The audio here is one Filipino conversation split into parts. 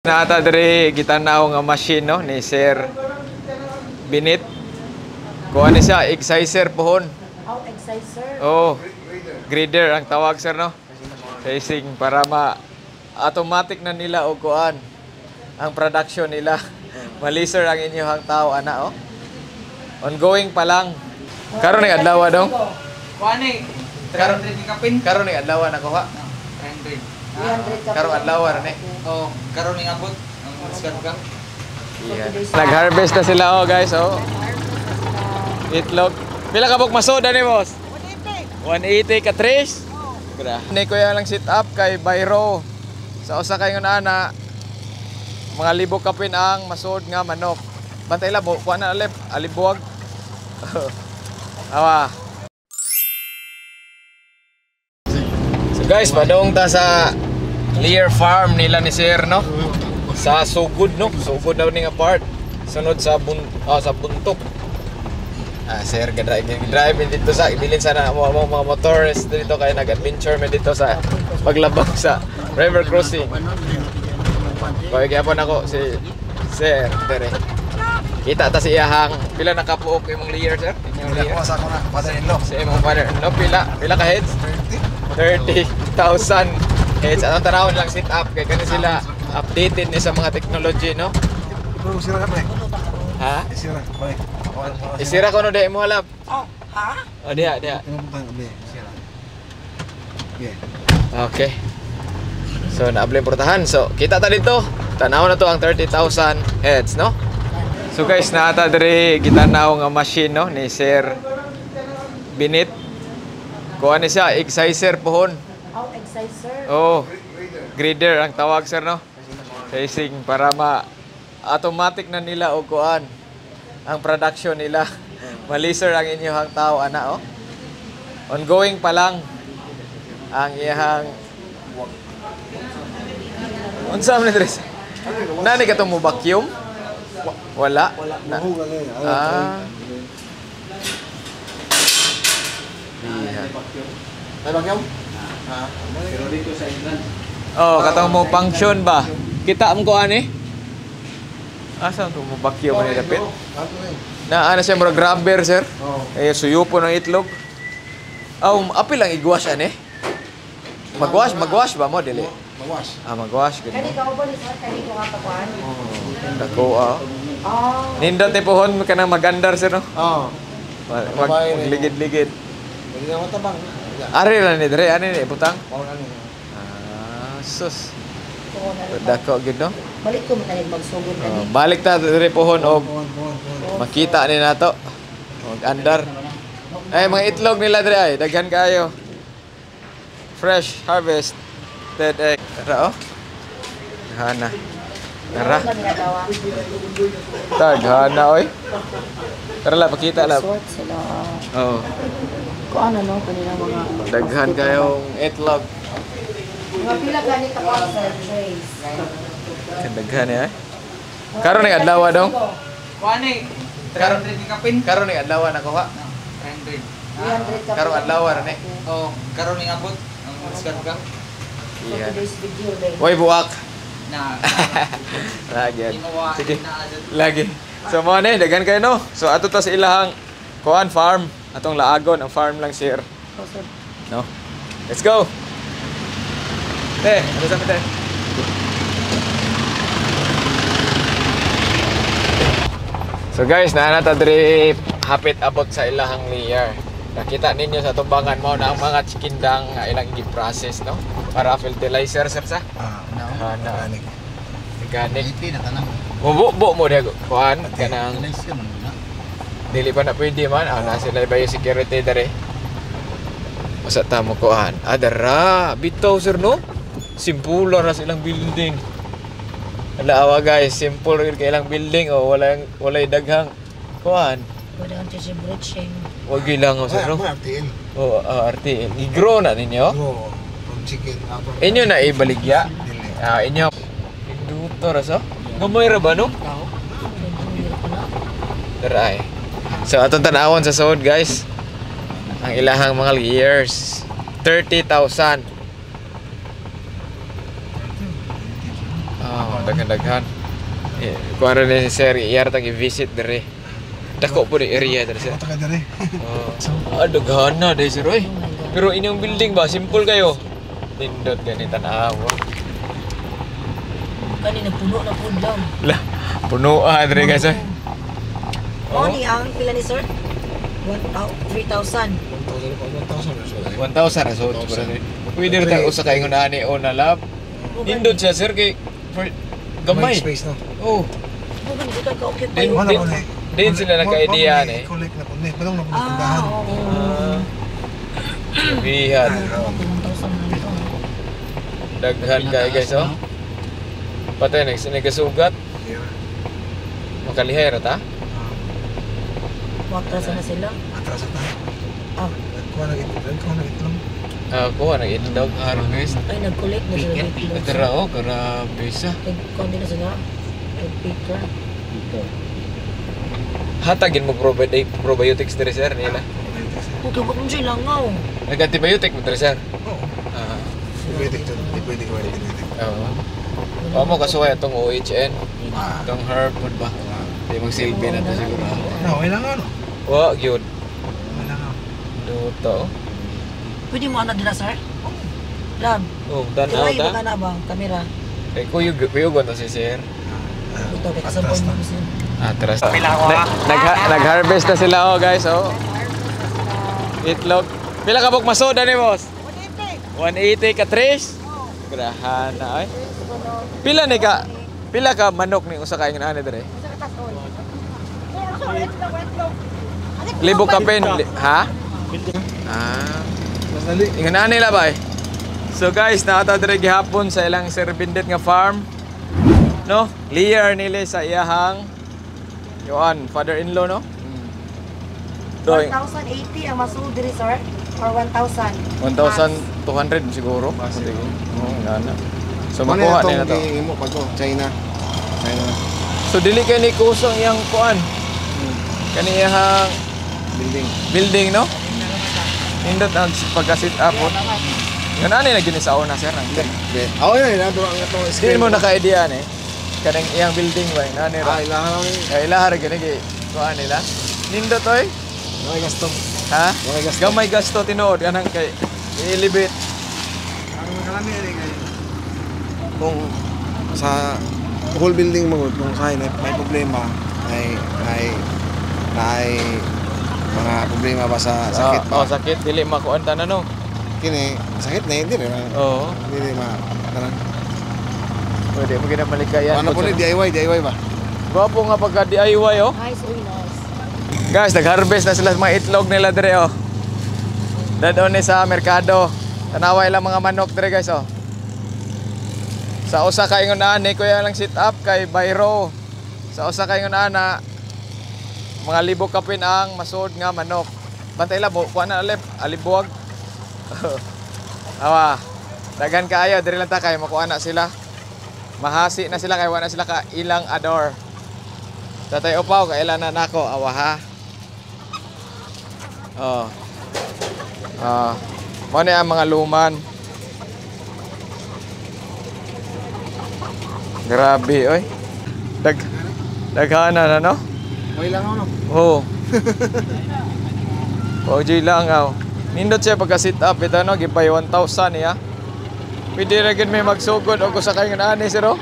Nata diri gitanaw nga machine no ni Sir Binit. Kuha ni siya exciser pohon. Oh, exciser. Oh, grader ang tawag sir no. Facing para automatic na nila og kuan ang production nila. Maliser ang inyong tao ana oh. Ongoing pa lang. Karon ni adlaw dong. Kuan ni. 300 kapin. Karon ni adlaw na kuha. 300. 300 Karon adlaw ra ni. Oh, karon ning abot. Ang scan ka. Nag-harvest na sila oh guys oh. Itlog. Pila ka buk masoda ni boss? 180 ka trace. Gra. Ni kuya lang sit up kay Bayro. Sa usa kay ana mga libo kapin ang masod nga manok. Bantay la mo kuha na alibuwag. Awa. So guys, padong ta sa Lear Farm nila ni Sir no. Sa Sugod no. Sugod daw ni nga part. Sunod sa sa Buntok. Sir, drive dito sa ibilin sana mga motorists dito kaya nag-adventure man dito sa paglabag sa river crossing. Kaya gyapon ako si Sir dere. Kita ta si iyahang pila nakapuok imong Lear sir? Imong Lear. Sa ako na, father-in-law. Si imong father-in-law pila ka heads? 30,000 heads. Anong tanawon lang sit up kay kani sila updated ni sa mga technology no? Ikaw sira ka pre. Ha? Sira, balik. Isira ko no dai mo halap. Oh, ha? Oh dia. Pinaputang ka pre. Sira. Okay. Okay. So naabli portahan. So kita ta dito. Tanaw na to ang 30,000 heads no? So guys, naata diri gitanaw nga machine no ni Sir Binit. Kuha ni siya exciser pohon. Oh, exciser. Oh, grader ang tawag sir no. Facing para automatic na nila og kuan ang production nila. Maliser ang inyong tao ana oh. Ongoing pa lang ang iyang unsa man dres. Nani ka mo vacuum? Wala. Mahugal eh. Iya. May bagyong? Pero dito sa England. Oh, katong mo function ba? Kita mo ko ani? Asa to mo vacuum ni dapit? Na ana siya mura grabber sir. Oh. Eh suyupo ng itlog. Apil lang igwash ani. Magwash ba mo dili? Mawash. Magwash gud. Kani ka ba ni sir kani ko katakuan? Dako Oh. Nindot ni pohon ka na magandar sir no. Oh. Magligid-ligid. Hindi na matabang. Ari ra ni dire ani ni butang. Oh, ano. Sus. Tuon na. Dako gid no. Balik ko man magsugod kani. Balik ta dire pohon og Pohon. makita ni nato. Og andar. Ay mga itlog nila dire ay daghan kayo. Fresh harvest. Dead egg. Tara oh. Hana. Tara. Hana oy. Tara la pakita la. Sort sila. Oh. Kung ano no kanila mga Daghan kayong itlog. mga pila gani ka pa sa trays. Daghan eh. Karon ni adlaw dong. Kuan ni. 300 kapin. Karon ni adlaw na kuha. 300. 300 ka. Karon adlaw ra ni. Oh, karon ning abot. Ang scan ka. Iya. Today's video day. Way buwak. Na. Lagi. Ginawa Sige. na Lagi. So mo ni daghan kayo no. So ato ta sa ilahang kuan farm. Atong laagon ang farm lang sir. No. Let's go. Ano sa te? So guys, naanata diri hapit abot sa ilahang Lear. Nakita ninyo sa tumbangan mo na ang mga chikindang ilang gi-process no para fertilizer sir sa. Na organic. Iti na tanang. Bubo mo diha kuan kanang dili pa na pwede man. Na sila biosecurity dere. Usa ta mo kuan. Adara, bitaw sir no. Simple na silang building. Ala guys, simple rin kailang building o walay daghang kuan. Wala ang si bridging. Wag lang sir no. RTL. Oh, RTL. Igro na ninyo. Oh, from chicken. Inyo na ibaligya. Dili. Inyo. Induto ra so. Gamay ra ba no? Daray. So atong tanawon sa sod guys. Ang ilahang mga years. 30,000. daghan-daghan. Kuha rin ni Sir, iyar tag i-visit dere. Dako po ni area dere sir. Taka dere. Daghan na dere sir oy. Pero inyong building ba, simple kayo. Nindot ganit tanawa. Kanina puno na po daw. Lah, puno dere guys oy. Oh, ni ang pila ni sir? 3,000. 1,000 resort pura ni. Pwede rin tayo usa ka ingon ani o na lab. Nindot siya sir kay gamay. Space no. Oh, Bukan kita ka okay pa Din- yun. Wala ko na. din sila nagka-idea ni. Collect na po ni. Padong na po Ah, tindahan. oo. Bihan. 1,000 na ito. Daghan kay guys oh. Patay nagsugat. Makalihay ra ta. Watrasan na sila. Atras na. Ah, Kuha na itlog. Ako na indog araw guys. ay nag-collect na sila. Patara oh, grabe sa. Nag-count na sila. Nag-picker. Hatagin mo probiotics dere sir nila. Okay, wag mo siya langaw. Nag-antibiotic mo dere sir. Oo. Ah, Pwede ito. Pwede ko pwede. oo. Amo kasuway atong OHN, atong herb food ba. Di magsilbi na to siguro. No, wala nga no. Wa gyud Wala nga. duto. Pwede mo ana dila sir? Lab. Oh, tanaw Tuloy ta. ba na ba? Kamera. Kay kuyog to si sir. Ito, kay kasabon mo siya. Atras. Nag-harvest na sila oh guys oh. Itlog. Pila ka bok masoda ni boss? 180 ka tres. Grahan na ay. Pila ka manok ni usa ka ingon ani dere? Libo ka pen, ha? Ah. Mas dali. Ingon ani la ba? So guys, naata dere gihapon sa ilang Sir Bindet nga farm. No? Clear nila sa iyahang Yoan, father-in-law no? Doy. 1,080 ang masud diri sir? Or 1,000? 1,200 siguro. Oo, ngana. So Ano makuha na nila to. mo pag ko China. So dili kay ni kusong yang kuan. Kani iyahang building no? Indot ang pagka-sit up. Yan ani na gini sa una sir. Oh, yan na ang atong Hindi mo naka-idea ni. Kanang iyang building ba nani ra. ilahan lang. Kay ilahar gani kay kuan nila. Nindot oy. Okay, gasto. Ha? Okay, gasto. Gamay gasto tinuod kanang kay ilibit. Ang kalami ni kay kung sa whole building mo kung kaya may problema ay mga problema ba sa sakit Oh, ba? sakit dili makuan tanan no. Kini sakit na hindi na. Oo. Hindi ma tanan. Pwede mo gina malikayan. Ano po ni DIY ba? Gwapo nga pagka DIY oh. Nice, uy, nice. Guys, nag-harvest na sila sa mga itlog nila dire oh. Dadon ni sa merkado. Tanaway lang mga manok dire guys oh. Sa usa ka ingon ani kuya lang sit up kay Bayro. Sa usa ka ingon ana mga libo kapin ang masud nga manok. Bantay lang mo kuha na alibuwag. Awa. Daghan kaayo dire lang ta kay makuha na sila. Mahasi na sila kay wala na sila ka ilang ador. Tatay upaw kay ilan na nako awa ha. Oh. Mo ni ang mga luman. Grabe oy. Daghana na no? Okay lang ano? Oo. Pwede lang aw. Nindot siya pagka sit up ito no, gipay 1,000 niya. Pwede ra gid may magsugod og usa kay ani siro.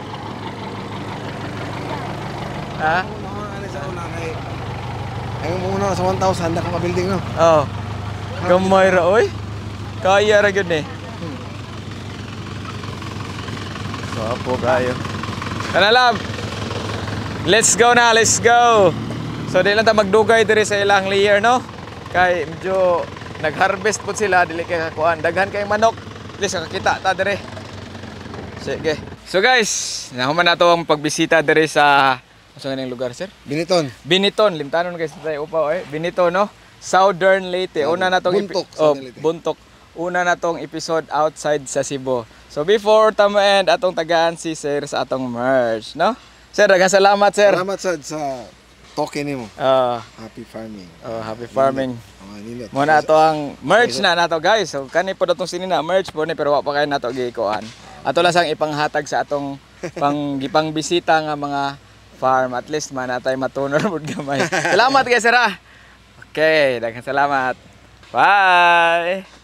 Ha? Ano sa una kay ay muna sa 1,000 na ka building no. Oh. Gamay ra oy. Kaya ra gyud ni. So apo kayo. Kana lab. Let's go na, let's go. So di lang ta magdugay diri sa ilang layer no. Kay medyo nag-harvest pud sila dili kay kakuan. Daghan kay manok. Please kakita ta diri. Sige. So guys, nahuman na to ang pagbisita diri sa asa nga lugar sir? Biniton. Biniton, limtanon guys tayo upaw eh. Biniton no. Southern Leyte. Una na tong Buntok, oh, Southern Leyte. Buntok. Una na tong episode outside sa Cebu. So before tamo end atong tagaan si Sir sa atong merch, no? Sir, daghang salamat sir. Salamat sa token nimo. Happy farming. Happy farming. Nindot. Mo na to ang merch na nato guys. So kani po datong sinina merch po ni pero wa pa kay nato gikuan. Ato lang sang ipanghatag sa atong gipang bisita nga mga farm, at least man natay matunor pud gamay. Salamat kay sir. Okay, daghang salamat. Bye.